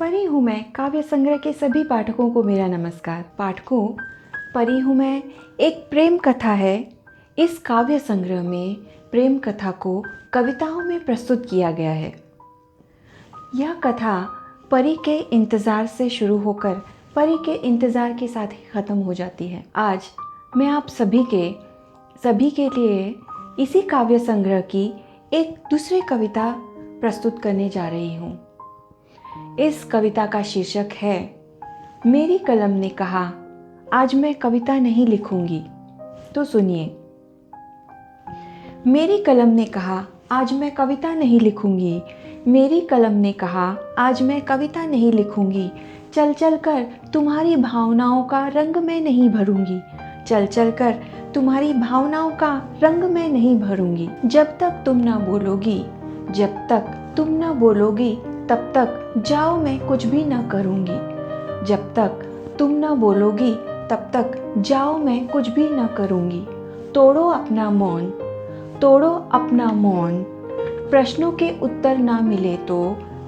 परी हूँ मैं काव्य संग्रह के सभी पाठकों को मेरा नमस्कार। पाठकों, परी हूँ मैं एक प्रेम कथा है। इस काव्य संग्रह में प्रेम कथा को कविताओं में प्रस्तुत किया गया है। यह कथा परी के इंतज़ार से शुरू होकर परी के इंतज़ार के साथ ही ख़त्म हो जाती है। आज मैं आप सभी के लिए इसी काव्य संग्रह की एक दूसरी कविता प्रस्तुत करने जा रही हूँ। इस कविता का शीर्षक है मेरी कलम ने कहा आज मैं कविता नहीं लिखूंगी। तो सुनिए। मेरी कलम ने कहा आज मैं कविता नहीं लिखूंगी। मेरी कलम ने कहा आज मैं कविता नहीं लिखूंगी। चल चल कर तुम्हारी भावनाओं का रंग मैं नहीं भरूंगी। चल चल कर तुम्हारी भावनाओं का रंग मैं नहीं भरूंगी। जब तक तुम ना बोलोगी, जब तक तुम ना बोलोगी, तब तक जाओ मैं कुछ भी ना करूंगी। जब तक तुम ना बोलोगी, तब तक जाओ मैं कुछ भी ना करूंगी। तोड़ो अपना मौन, तोड़ो अपना मौन। प्रश्नों के उत्तर ना मिले तो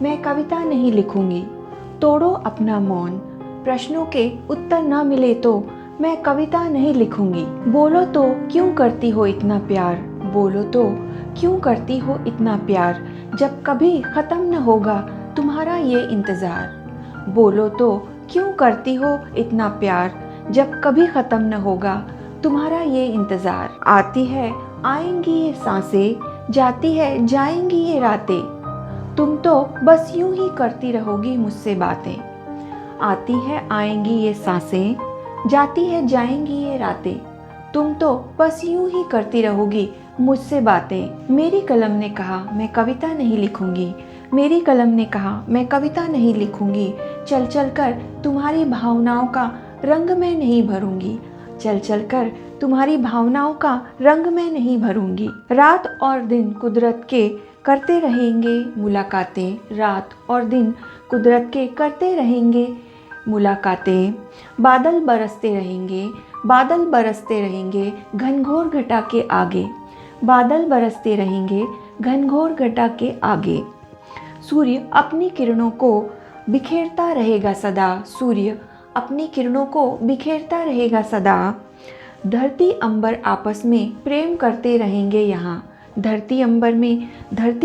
मैं कविता नहीं लिखूंगी। तोड़ो अपना मौन, प्रश्नों के उत्तर ना मिले तो मैं कविता नहीं लिखूंगी। बोलो तो क्यों करती हो इतना प्यार, बोलो तो क्यों करती हो इतना प्यार, जब कभी ख़त्म न होगा तुम्हारा ये इंतज़ार। बोलो तो क्यों करती हो इतना प्यार, जब कभी ख़त्म न होगा तुम्हारा ये इंतज़ार। आती है आएंगी ये सांसें, जाती है जाएंगी ये रातें, तुम तो बस यूं ही करती रहोगी मुझसे बातें। आती है आएंगी ये सांसें, जाती है जाएंगी ये रातें, तुम तो बस यूं ही करती रहोगी मुझसे बातें। मेरी कलम ने कहा मैं कविता नहीं लिखूंगी। मेरी कलम ने कहा मैं कविता नहीं लिखूंगी। चल चल कर तुम्हारी भावनाओं का रंग मैं नहीं भरूंगी। चल चल कर तुम्हारी भावनाओं का रंग मैं नहीं भरूंगी। रात और दिन कुदरत के करते रहेंगे मुलाकातें। रात और दिन कुदरत के करते रहेंगे मुलाकातें। बादल बरसते रहेंगे, बादल बरसते रहेंगे घनघोर घटा के आगे। बादल बरसते रहेंगे घनघोर घटा के आगे। सूर्य अपनी किरणों को बिखेरता रहेगा सदा। सूर्य अपनी किरणों को बिखेरता रहेगा सदा। धरती अंबर आपस में प्रेम करते रहेंगे यहाँ। धरती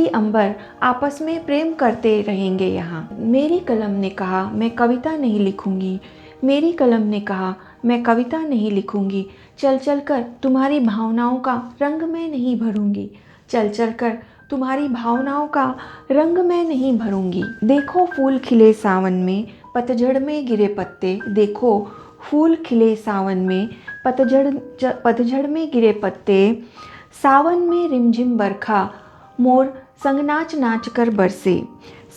अंबर आपस में प्रेम करते रहेंगे यहाँ। मेरी कलम ने कहा मैं कविता नहीं लिखूंगी। मेरी कलम ने कहा मैं कविता नहीं लिखूंगी। चल चल कर तुम्हारी भावनाओं का रंग मैं नहीं भरूंगी। चल चल कर तुम्हारी भावनाओं का रंग मैं नहीं भरूंगी। देखो फूल खिले सावन में, पतझड़ में गिरे पत्ते। देखो फूल खिले सावन में, पतझड़ में गिरे पत्ते। सावन में रिमझिम बरखा मोर संग नाच नाच कर बरसे।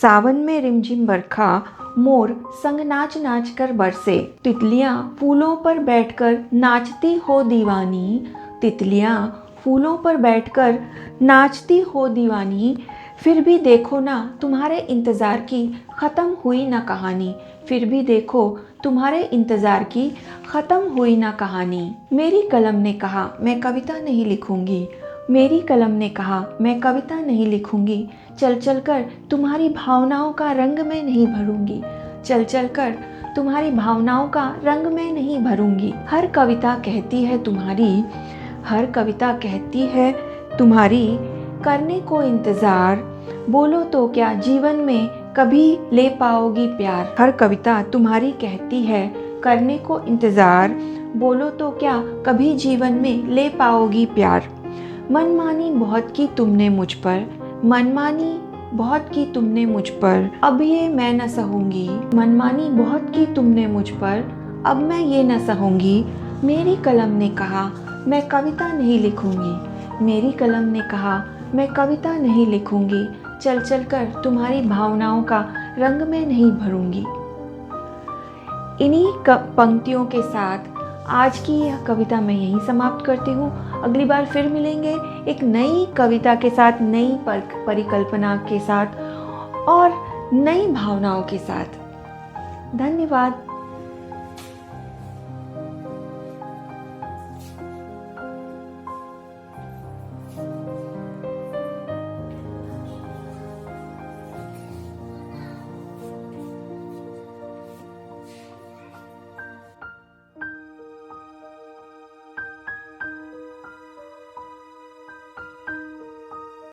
सावन में रिमझिम बरखा मोर संग नाच नाच कर बरसे। तितलियां फूलों पर बैठकर नाचती हो दीवानी। तितलियां फूलों पर बैठकर नाचती हो दीवानी। फिर भी देखो ना तुम्हारे इंतज़ार की ख़त्म हुई ना कहानी। फिर भी देखो तुम्हारे इंतज़ार की ख़त्म हुई ना कहानी। मेरी कलम ने कहा मैं कविता नहीं लिखूंगी। मेरी कलम ने कहा मैं कविता नहीं लिखूंगी। चल चल कर तुम्हारी भावनाओं का रंग मैं नहीं भरूंगी। चल चल कर तुम्हारी भावनाओं का रंग मैं नहीं भरूंगी। हर कविता कहती है तुम्हारी, हर कविता कहती है तुम्हारी करने को इंतज़ार। बोलो तो क्या जीवन में कभी ले पाओगी प्यार। हर कविता तुम्हारी कहती है करने को इंतज़ार। बोलो तो क्या कभी जीवन में ले पाओगी प्यार। मनमानी बहुत की तुमने मुझ पर, मनमानी बहुत की तुमने मुझ पर, अब ये मैं न सहूंगी। मनमानी बहुत की तुमने मुझ पर, अब मैं ये न सहूंगी। मेरी कलम ने कहा मैं कविता नहीं लिखूंगी। मेरी कलम ने कहा मैं कविता नहीं लिखूंगी। चल चल कर तुम्हारी भावनाओं का रंग मैं नहीं भरूंगी। इन्हीं पंक्तियों के साथ आज की यह कविता मैं यहीं समाप्त करती हूँ। अगली बार फिर मिलेंगे एक नई कविता के साथ, नई परिकल्पना के साथ और नई भावनाओं के साथ। धन्यवाद।